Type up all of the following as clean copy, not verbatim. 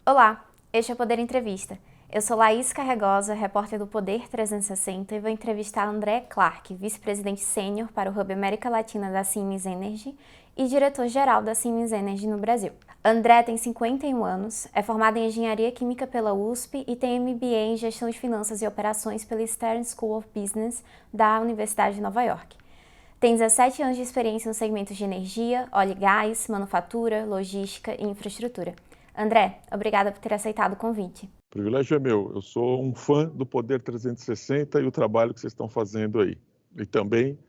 Olá, este é o Poder Entrevista. Eu sou Laís Carregosa, repórter do Poder 360 e vou entrevistar André Clark, vice-presidente sênior para o Hub América Latina da Siemens Energy e diretor-geral da Siemens Energy no Brasil. André tem 51 anos, é formado em Engenharia Química pela USP e tem MBA em Gestão de Finanças e Operações pela Stern School of Business da Universidade de Nova York. Tem 17 anos de experiência nos segmentos de energia, óleo e gás, manufatura, logística e infraestrutura. André, obrigada por ter aceitado o convite. O privilégio é meu. Eu sou um fã do Poder 360 e o trabalho que vocês estão fazendo aí. E também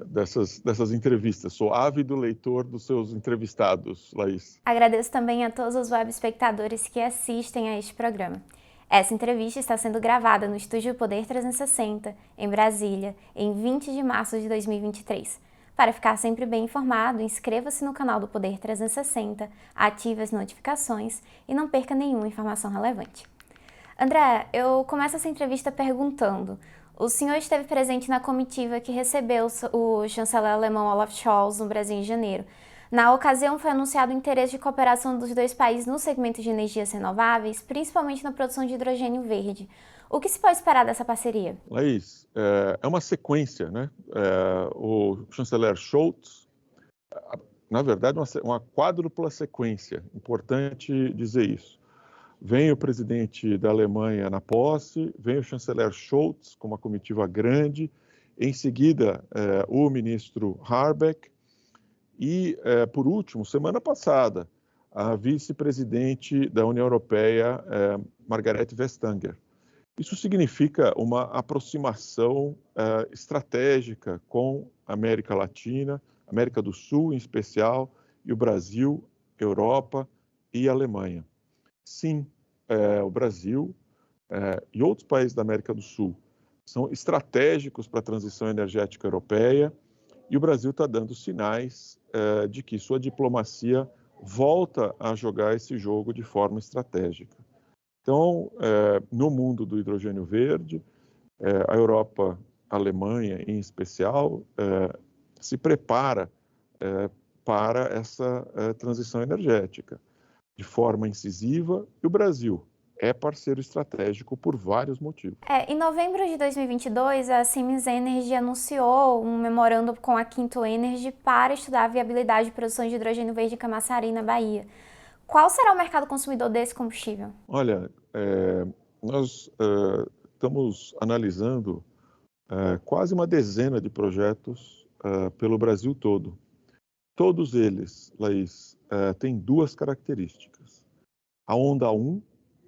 dessas entrevistas. Sou ávido leitor dos seus entrevistados, Laís. Agradeço também a todos os web espectadores que assistem a este programa. Essa entrevista está sendo gravada no Estúdio Poder 360, em Brasília, em 20 de março de 2023. Para ficar sempre bem informado, inscreva-se no canal do Poder 360, ative as notificações e não perca nenhuma informação relevante. André, eu começo essa entrevista perguntando: o senhor esteve presente na comitiva que recebeu o chanceler alemão Olaf Scholz no Brasil em janeiro. Na ocasião, foi anunciado o interesse de cooperação dos dois países no segmento de energias renováveis, principalmente na produção de hidrogênio verde. O que se pode esperar dessa parceria? Laís, é uma sequência, né? O chanceler Scholz, na verdade, uma quádrupla sequência. Importante dizer isso. Vem o presidente da Alemanha na posse, vem o chanceler Scholz com uma comitiva grande, em seguida o ministro Habeck e, por último, semana passada, a vice-presidente da União Europeia, Margrethe Vestager. Isso significa uma aproximação estratégica com a América Latina, América do Sul em especial, e o Brasil, Europa e Alemanha. Sim, o Brasil e outros países da América do Sul são estratégicos para a transição energética europeia e o Brasil está dando sinais de que sua diplomacia volta a jogar esse jogo de forma estratégica. Então, no mundo do hidrogênio verde, a Europa, a Alemanha em especial, se prepara para essa transição energética de forma incisiva, e o Brasil é parceiro estratégico por vários motivos. Em novembro de 2022, a Siemens Energy anunciou um memorando com a Quinto Energy para estudar a viabilidade de produção de hidrogênio verde em Camaçari, na Bahia. Qual será o mercado consumidor desse combustível? Olha, nós estamos analisando quase uma dezena de projetos pelo Brasil todo. Todos eles, Laís, têm duas características. A onda 1,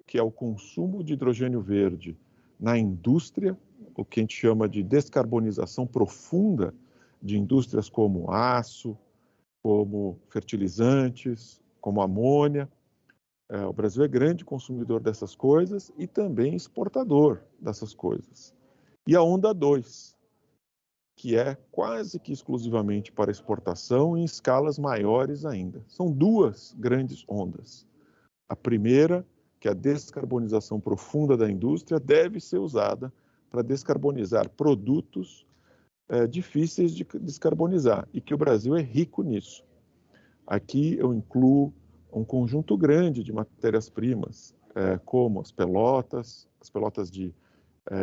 que é o consumo de hidrogênio verde na indústria, o que a gente chama de descarbonização profunda de indústrias como aço, como fertilizantes, como amônia. O Brasil é grande consumidor dessas coisas e também exportador dessas coisas. E a onda 2, que é quase que exclusivamente para exportação em escalas maiores ainda. São duas grandes ondas. A primeira, que é a descarbonização profunda da indústria, deve ser usada para descarbonizar produtos difíceis de descarbonizar e que o Brasil é rico nisso. Aqui eu incluo um conjunto grande de matérias-primas, como as pelotas de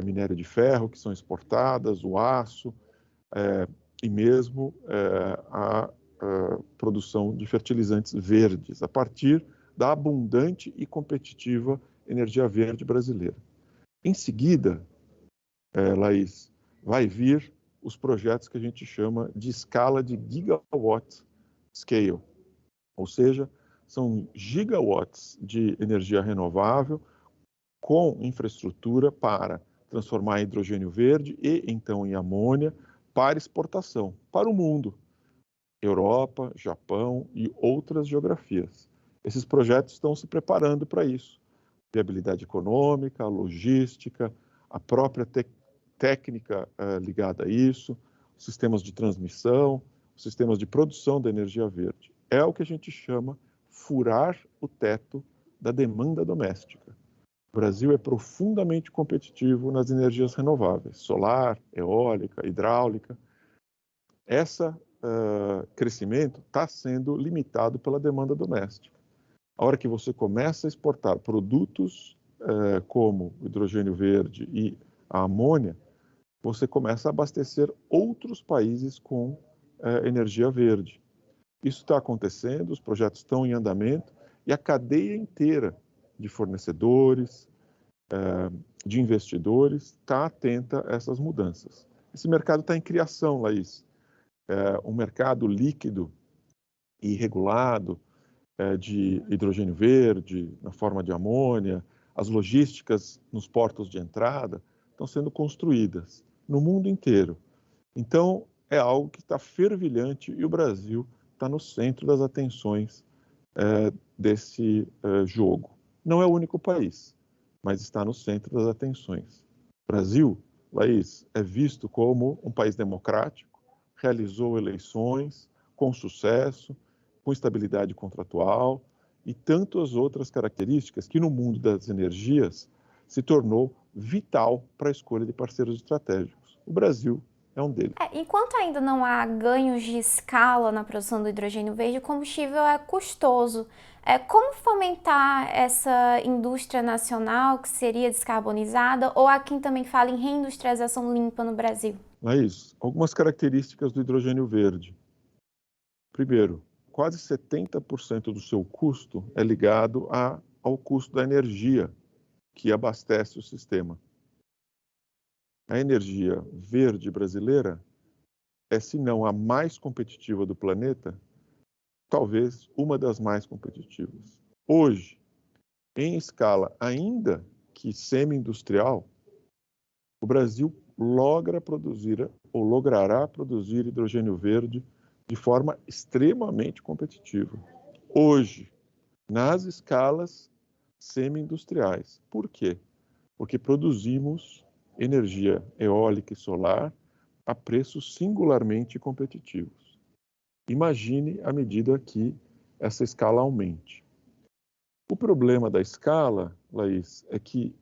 minério de ferro que são exportadas, o aço e mesmo a produção de fertilizantes verdes, a partir da abundante e competitiva energia verde brasileira. Em seguida, Laís, vai vir os projetos que a gente chama de escala de gigawatt scale, ou seja, são gigawatts de energia renovável com infraestrutura para transformar em hidrogênio verde e então em amônia para exportação para o mundo, Europa, Japão e outras geografias. Esses projetos estão se preparando para isso. Viabilidade econômica, logística, a própria técnica ligada a isso, sistemas de transmissão, sistemas de produção da energia verde. É o que a gente chama furar o teto da demanda doméstica. O Brasil é profundamente competitivo nas energias renováveis, solar, eólica, hidráulica. Esse crescimento está sendo limitado pela demanda doméstica. A hora que você começa a exportar produtos como o hidrogênio verde e a amônia, você começa a abastecer outros países com energia verde. Isso está acontecendo, os projetos estão em andamento e a cadeia inteira de fornecedores, de investidores, está atenta a essas mudanças. Esse mercado está em criação, Laís. Um mercado líquido e regulado de hidrogênio verde, na forma de amônia, as logísticas nos portos de entrada estão sendo construídas no mundo inteiro. Então, é algo que está fervilhante e o Brasil está no centro das atenções desse jogo. Não é o único país, mas está no centro das atenções. O Brasil, Laís, é visto como um país democrático, realizou eleições com sucesso, com estabilidade contratual e tantas outras características que no mundo das energias se tornou vital para a escolha de parceiros estratégicos. O Brasil é um deles. Enquanto ainda não há ganhos de escala na produção do hidrogênio verde, o combustível é custoso. Como fomentar essa indústria nacional que seria descarbonizada, ou há quem também fala em reindustrialização limpa no Brasil? Laís, algumas características do hidrogênio verde. Primeiro, quase 70% do seu custo é ligado ao custo da energia que abastece o sistema. A energia verde brasileira é, se não a mais competitiva do planeta, talvez uma das mais competitivas. Hoje, em escala ainda que semi-industrial, o Brasil logrará produzir hidrogênio verde de forma extremamente competitiva. Hoje, nas escalas semi-industriais. Por quê? Porque produzimos energia eólica e solar a preços singularmente competitivos. Imagine à medida que essa escala aumente. O problema da escala, Laís, é que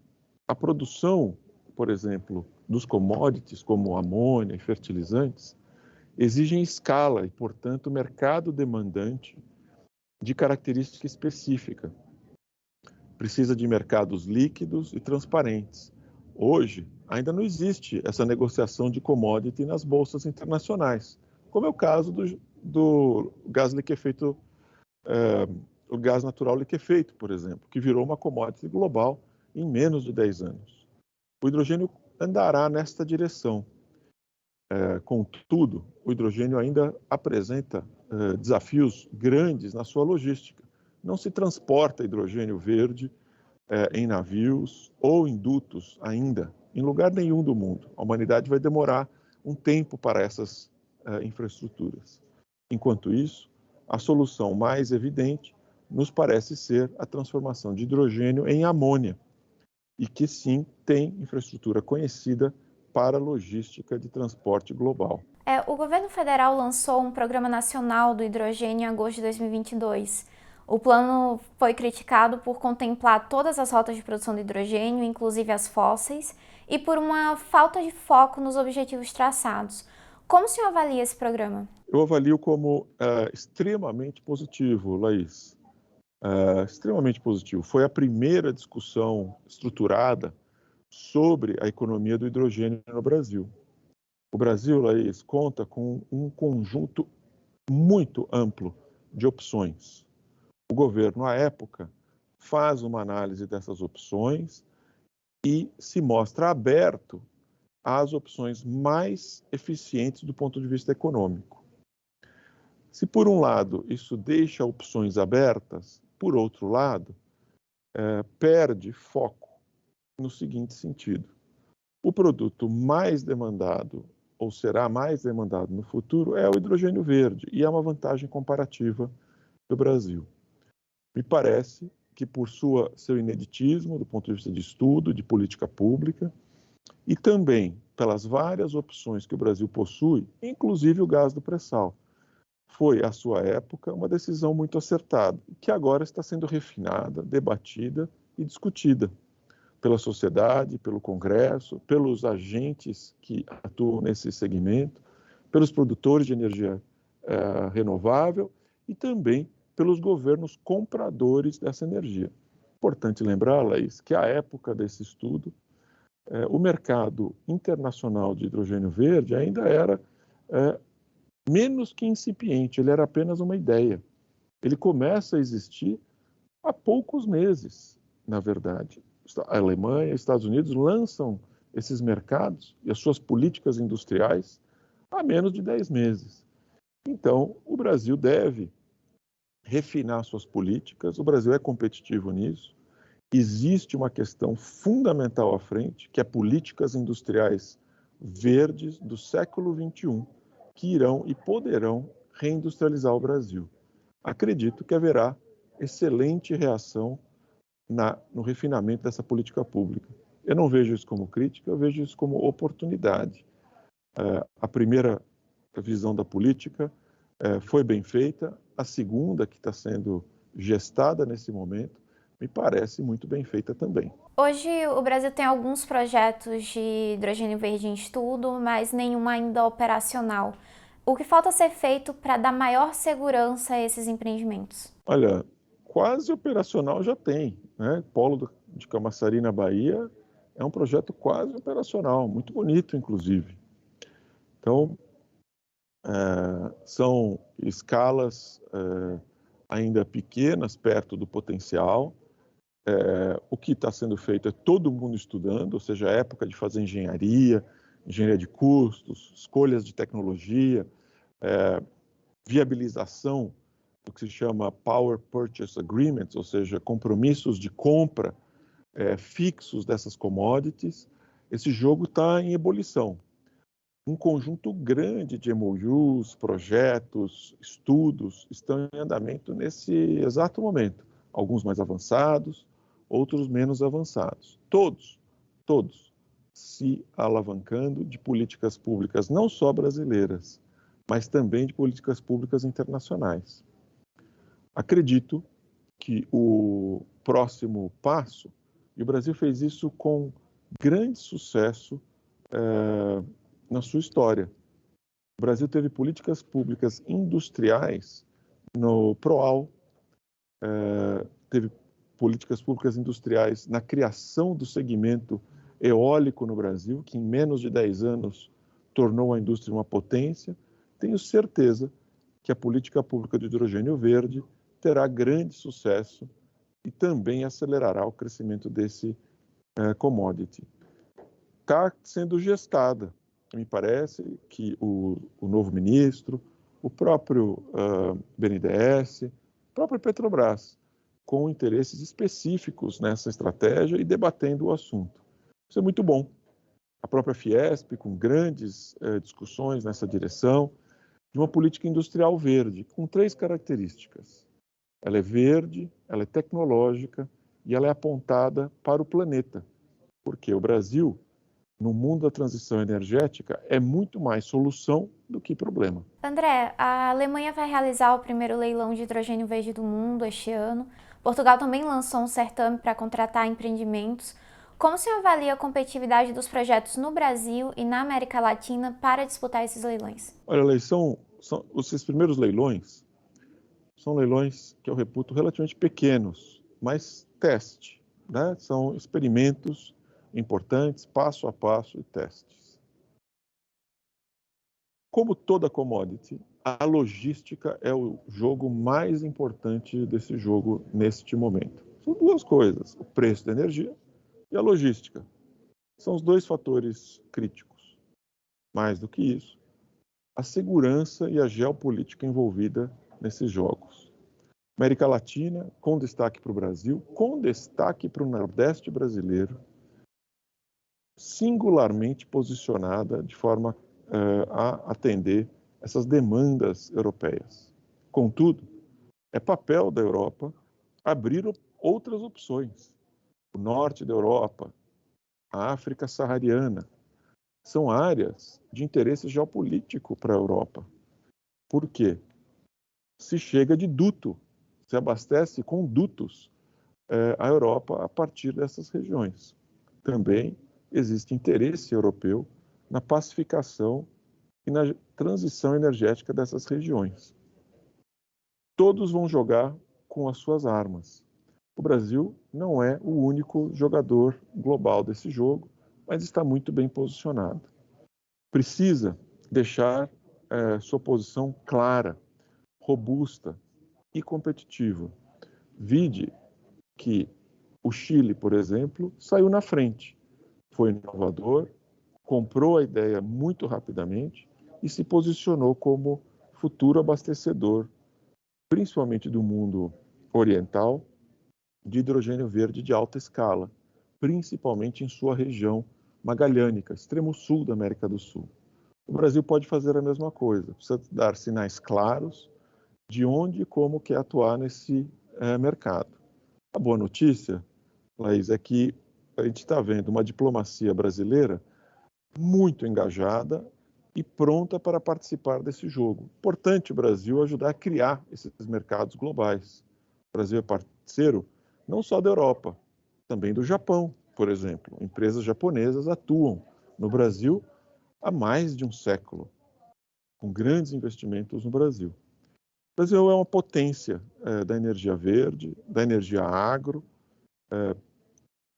a produção, por exemplo, dos commodities como amônia e fertilizantes, exigem escala e, portanto, mercado demandante de característica específica. Precisa de mercados líquidos e transparentes. Hoje, ainda não existe essa negociação de commodity nas bolsas internacionais, como é o caso do gás liquefeito, o gás natural liquefeito, por exemplo, que virou uma commodity global em menos de 10 anos. O hidrogênio andará nesta direção. Contudo, o hidrogênio ainda apresenta desafios grandes na sua logística. Não se transporta hidrogênio verde em navios ou em dutos ainda, em lugar nenhum do mundo. A humanidade vai demorar um tempo para essas infraestruturas. Enquanto isso, a solução mais evidente nos parece ser a transformação de hidrogênio em amônia, e que sim tem infraestrutura conhecida para a logística de transporte global. O governo federal lançou um Programa Nacional do Hidrogênio em agosto de 2022. O plano foi criticado por contemplar todas as rotas de produção de hidrogênio, inclusive as fósseis, e por uma falta de foco nos objetivos traçados. Como o senhor avalia esse programa? Eu avalio como extremamente positivo, Laís. Extremamente positivo. Foi a primeira discussão estruturada sobre a economia do hidrogênio no Brasil. O Brasil, Laís, conta com um conjunto muito amplo de opções. O governo, à época, faz uma análise dessas opções e se mostra aberto às opções mais eficientes do ponto de vista econômico. Se, por um lado, isso deixa opções abertas, por outro lado, perde foco no seguinte sentido: o produto mais demandado, ou será mais demandado no futuro, é o hidrogênio verde, e é uma vantagem comparativa do Brasil. Me parece que, por seu ineditismo, do ponto de vista de estudo, de política pública, e também pelas várias opções que o Brasil possui, inclusive o gás do pré-sal, foi, à sua época, uma decisão muito acertada, que agora está sendo refinada, debatida e discutida pela sociedade, pelo Congresso, pelos agentes que atuam nesse segmento, pelos produtores de energia renovável e também pelos governos compradores dessa energia. Importante lembrar, Laís, que à época desse estudo, o mercado internacional de hidrogênio verde ainda era menos que incipiente, ele era apenas uma ideia. Ele começa a existir há poucos meses, na verdade. A Alemanha e os Estados Unidos lançam esses mercados e as suas políticas industriais há menos de 10 meses. Então, o Brasil deve refinar suas políticas, o Brasil é competitivo nisso. Existe uma questão fundamental à frente, que é políticas industriais verdes do século XXI, que irão e poderão reindustrializar o Brasil. Acredito que haverá excelente reação no refinamento dessa política pública. Eu não vejo isso como crítica, eu vejo isso como oportunidade. A primeira visão da política foi bem feita, a segunda, que está sendo gestada nesse momento, me parece muito bem feita também. Hoje, o Brasil tem alguns projetos de hidrogênio verde em estudo, mas nenhum ainda operacional. O que falta ser feito para dar maior segurança a esses empreendimentos? Olha, quase operacional já tem, né? Polo de Camaçari, na Bahia, é um projeto quase operacional, muito bonito, inclusive. Então, são escalas ainda pequenas, perto do potencial. O que está sendo feito é todo mundo estudando, ou seja, a época de fazer engenharia de custos, escolhas de tecnologia, viabilização do que se chama Power Purchase Agreements, ou seja, compromissos de compra fixos dessas commodities. Esse jogo está em ebulição. Um conjunto grande de MOUs, projetos, estudos estão em andamento nesse exato momento. Alguns mais avançados, outros menos avançados. Todos se alavancando de políticas públicas não só brasileiras, mas também de políticas públicas internacionais. Acredito que o próximo passo, e o Brasil fez isso com grande sucesso na sua história. O Brasil teve políticas públicas industriais no PROAL, teve políticas públicas industriais na criação do segmento eólico no Brasil, que em menos de 10 anos tornou a indústria uma potência. Tenho certeza que a política pública de hidrogênio verde terá grande sucesso e também acelerará o crescimento desse commodity. Está sendo gestada. Me parece que o novo ministro, o próprio BNDES, o próprio Petrobras, com interesses específicos nessa estratégia e debatendo o assunto. Isso é muito bom. A própria Fiesp, com grandes discussões nessa direção, de uma política industrial verde, com 3 características. Ela é verde, ela é tecnológica e ela é apontada para o planeta. Porque o Brasil, no mundo da transição energética, é muito mais solução do que problema. André, a Alemanha vai realizar o primeiro leilão de hidrogênio verde do mundo este ano. Portugal também lançou um certame para contratar empreendimentos. Como se avalia a competitividade dos projetos no Brasil e na América Latina para disputar esses leilões? Olha, esses primeiros leilões são leilões que eu reputo relativamente pequenos, mas teste, né? São experimentos importantes, passo a passo e testes. Como toda commodity, a logística é o jogo mais importante desse jogo neste momento. São 2 coisas, o preço da energia e a logística. São os 2 fatores críticos. Mais do que isso, a segurança e a geopolítica envolvida nesses jogos. América Latina, com destaque para o Brasil, com destaque para o Nordeste brasileiro, singularmente posicionada de forma a atender essas demandas europeias. Contudo, é papel da Europa abrir outras opções. O norte da Europa, a África saariana, são áreas de interesse geopolítico para a Europa. Por quê? Se chega de duto, se abastece com dutos a Europa a partir dessas regiões. Também existe interesse europeu na pacificação e na transição energética dessas regiões. todos vão jogar com as suas armas. O Brasil não é o único jogador global desse jogo, mas está muito bem posicionado. Precisa deixar sua posição clara, robusta e competitiva. Vide que o Chile, por exemplo, saiu na frente, foi inovador, comprou a ideia muito rapidamente e se posicionou como futuro abastecedor, principalmente do mundo oriental, de hidrogênio verde de alta escala, principalmente em sua região magalhânica, extremo sul da América do Sul. O Brasil pode fazer a mesma coisa, precisa dar sinais claros de onde e como quer atuar nesse mercado. A boa notícia, Laís, é que a gente está vendo uma diplomacia brasileira muito engajada e pronta para participar desse jogo. Importante o Brasil ajudar a criar esses mercados globais. O Brasil é parceiro não só da Europa, também do Japão, por exemplo. Empresas japonesas atuam no Brasil há mais de um século, com grandes investimentos no Brasil. O Brasil é uma potência da energia verde, da energia agro,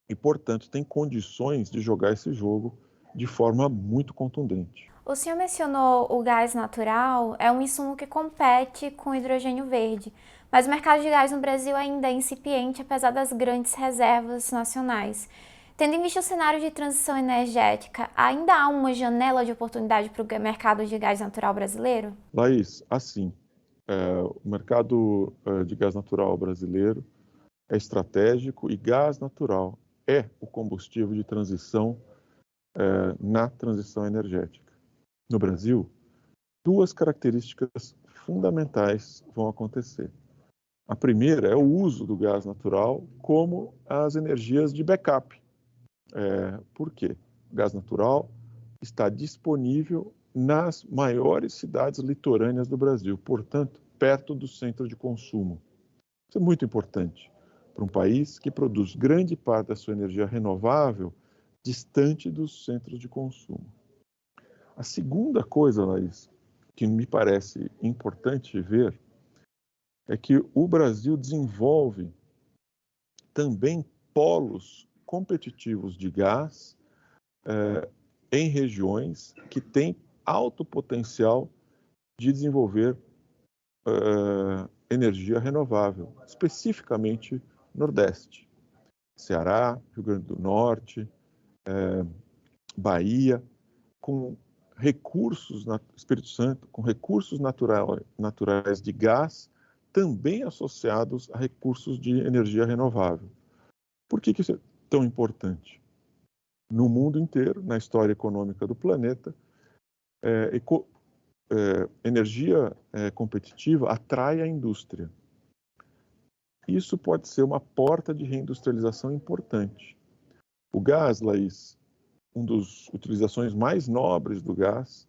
e, portanto, tem condições de jogar esse jogo de forma muito contundente. O senhor mencionou o gás natural, é um insumo que compete com o hidrogênio verde, mas o mercado de gás no Brasil ainda é incipiente, apesar das grandes reservas nacionais. Tendo em vista o cenário de transição energética, ainda há uma janela de oportunidade para o mercado de gás natural brasileiro? Laís, assim, o mercado de gás natural brasileiro é estratégico e gás natural é o combustível de transição na transição energética. No Brasil, duas características fundamentais vão acontecer. A primeira é o uso do gás natural como as energias de backup. Por quê? O gás natural está disponível nas maiores cidades litorâneas do Brasil, portanto, perto do centro de consumo. Isso é muito importante para um país que produz grande parte da sua energia renovável distante dos centros de consumo. A segunda coisa, Laís, que me parece importante ver, é que o Brasil desenvolve também polos competitivos de gás em regiões que têm alto potencial de desenvolver energia renovável, especificamente Nordeste, Ceará, Rio Grande do Norte, Bahia, com recursos, Espírito Santo, com recursos naturais de gás, também associados a recursos de energia renovável. Por que isso é tão importante? No mundo inteiro, na história econômica do planeta, energia competitiva atrai a indústria. Isso pode ser uma porta de reindustrialização importante. O gás, Laís, uma das utilizações mais nobres do gás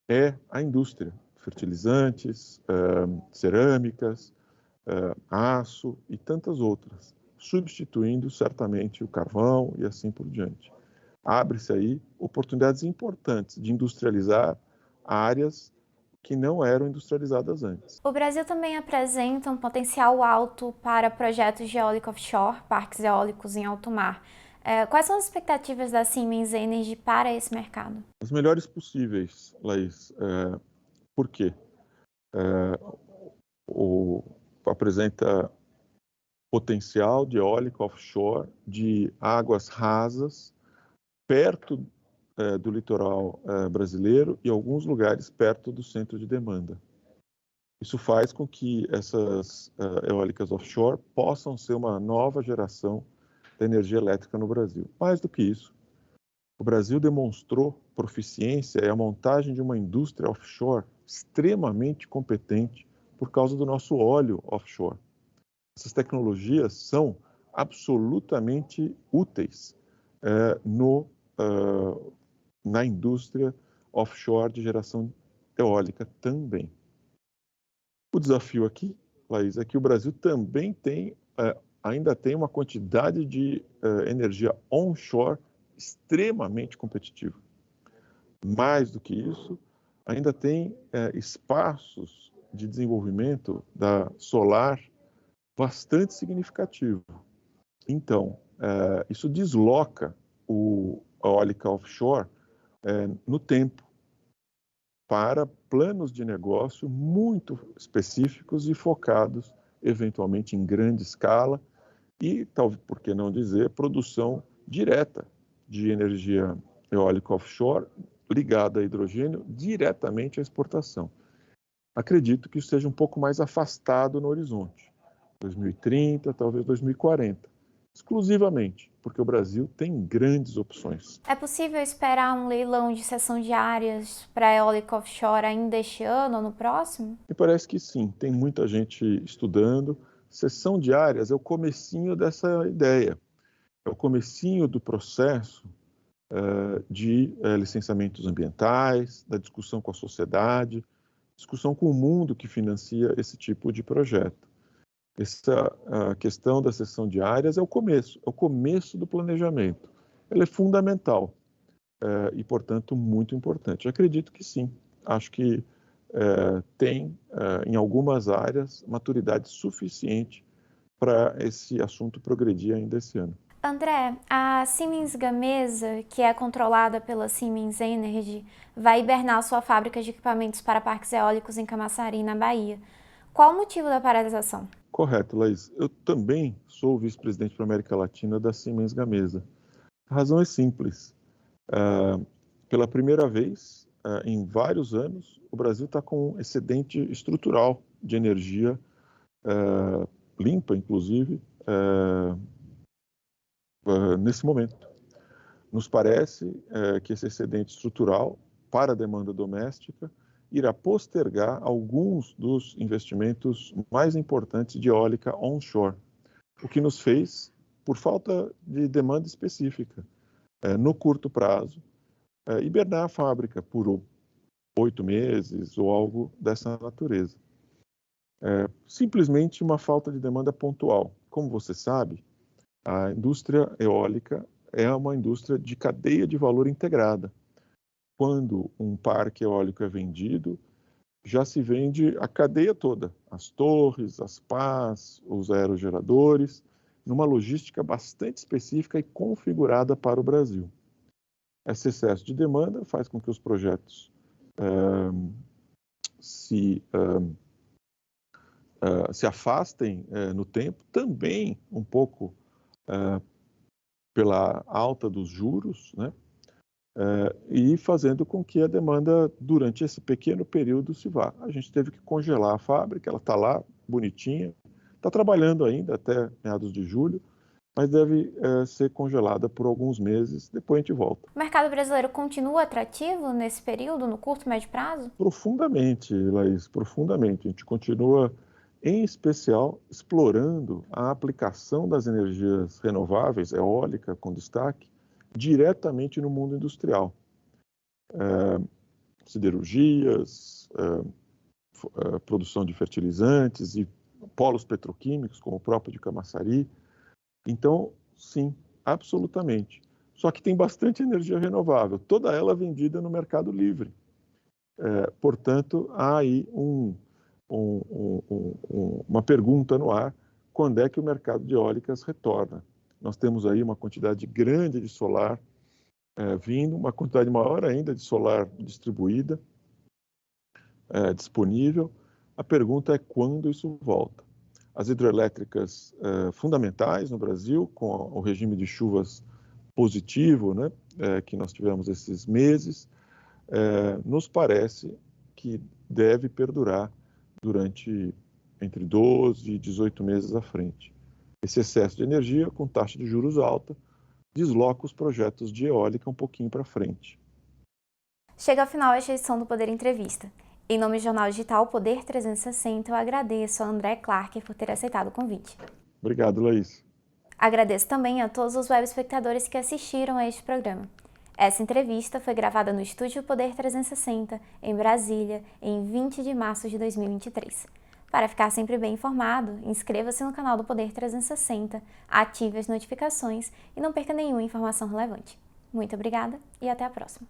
é a indústria. Fertilizantes, cerâmicas, aço e tantas outras, substituindo certamente o carvão e assim por diante. Abre-se aí oportunidades importantes de industrializar áreas que não eram industrializadas antes. O Brasil também apresenta um potencial alto para projetos de eólica offshore, parques eólicos em alto mar. Quais são as expectativas da Siemens Energy para esse mercado? As melhores possíveis, Laís. Por quê? Apresenta potencial de eólica offshore de águas rasas perto do litoral brasileiro e alguns lugares perto do centro de demanda. Isso faz com que essas eólicas offshore possam ser uma nova geração da energia elétrica no Brasil. Mais do que isso, o Brasil demonstrou proficiência e a montagem de uma indústria offshore extremamente competente por causa do nosso óleo offshore. Essas tecnologias são absolutamente úteis na indústria offshore de geração eólica também. O desafio aqui, Laís, é que o Brasil também ainda tem uma quantidade de energia onshore extremamente competitiva. Mais do que isso, ainda tem espaços de desenvolvimento da solar bastante significativo. Então, isso desloca a eólica offshore no tempo para planos de negócio muito específicos e focados, eventualmente, em grande escala e, talvez, por que não dizer, produção direta de energia eólica offshore ligada a hidrogênio diretamente à exportação. Acredito que isso seja um pouco mais afastado no horizonte, 2030, talvez 2040, exclusivamente, porque o Brasil tem grandes opções. É possível esperar um leilão de cessão de áreas para eólica offshore ainda este ano ou no próximo? Me parece que sim, tem muita gente estudando. Cessão de áreas é o comecinho dessa ideia, é o comecinho do processo de licenciamentos ambientais, da discussão com a sociedade, discussão com o mundo que financia esse tipo de projeto. Essa questão da cessão de áreas é o começo do planejamento. Ela é fundamental e, portanto, muito importante. Eu acredito que sim. Acho que tem, em algumas áreas, maturidade suficiente para esse assunto progredir ainda esse ano. André, a Siemens Gamesa, que é controlada pela Siemens Energy, vai hibernar sua fábrica de equipamentos para parques eólicos em Camaçari, na Bahia. Qual o motivo da paralisação? Correto, Laís. Eu também sou vice-presidente para a América Latina da Siemens Gamesa. A razão é simples. Pela primeira vez em vários anos, o Brasil está com um excedente estrutural de energia limpa, inclusive, nesse momento. Nos parece que esse excedente estrutural para a demanda doméstica irá postergar alguns dos investimentos mais importantes de eólica onshore, o que nos fez, por falta de demanda específica, no curto prazo, hibernar a fábrica por 8 meses ou algo dessa natureza. Simplesmente uma falta de demanda pontual. Como você sabe, a indústria eólica é uma indústria de cadeia de valor integrada. Quando um parque eólico é vendido, já se vende a cadeia toda, as torres, as pás, os aerogeradores, numa logística bastante específica e configurada para o Brasil. Esse excesso de demanda faz com que os projetos se afastem no tempo, também um pouco pela alta dos juros, né? E fazendo com que a demanda, durante esse pequeno período, se vá. A gente teve que congelar a fábrica, ela está lá, bonitinha, está trabalhando ainda até meados de julho, mas deve ser congelada por alguns meses, depois a gente volta. O mercado brasileiro continua atrativo nesse período, no curto e médio prazo? Profundamente, Laís, profundamente. A gente continua, em especial, explorando a aplicação das energias renováveis, eólica com destaque, diretamente no mundo industrial. Siderurgias, produção de fertilizantes e polos petroquímicos, como o próprio de Camaçari. Então, sim, absolutamente. Só que tem bastante energia renovável, toda ela vendida no mercado livre. Portanto, há aí uma pergunta no ar: quando é que o mercado de eólicas retorna? Nós temos aí uma quantidade grande de solar vindo, uma quantidade maior ainda de solar distribuída, disponível. A pergunta é quando isso volta. As hidrelétricas fundamentais no Brasil, com o regime de chuvas positivo, né, que nós tivemos esses meses, nos parece que deve perdurar durante entre 12 e 18 meses à frente. Esse excesso de energia, com taxa de juros alta, desloca os projetos de eólica um pouquinho para frente. Chega ao final esta edição do Poder Entrevista. Em nome do jornal digital Poder 360, eu agradeço a André Clark por ter aceitado o convite. Obrigado, Laís. Agradeço também a todos os web espectadores que assistiram a este programa. Essa entrevista foi gravada no Estúdio Poder 360, em Brasília, em 20 de março de 2023. Para ficar sempre bem informado, inscreva-se no canal do Poder 360, ative as notificações e não perca nenhuma informação relevante. Muito obrigada e até a próxima!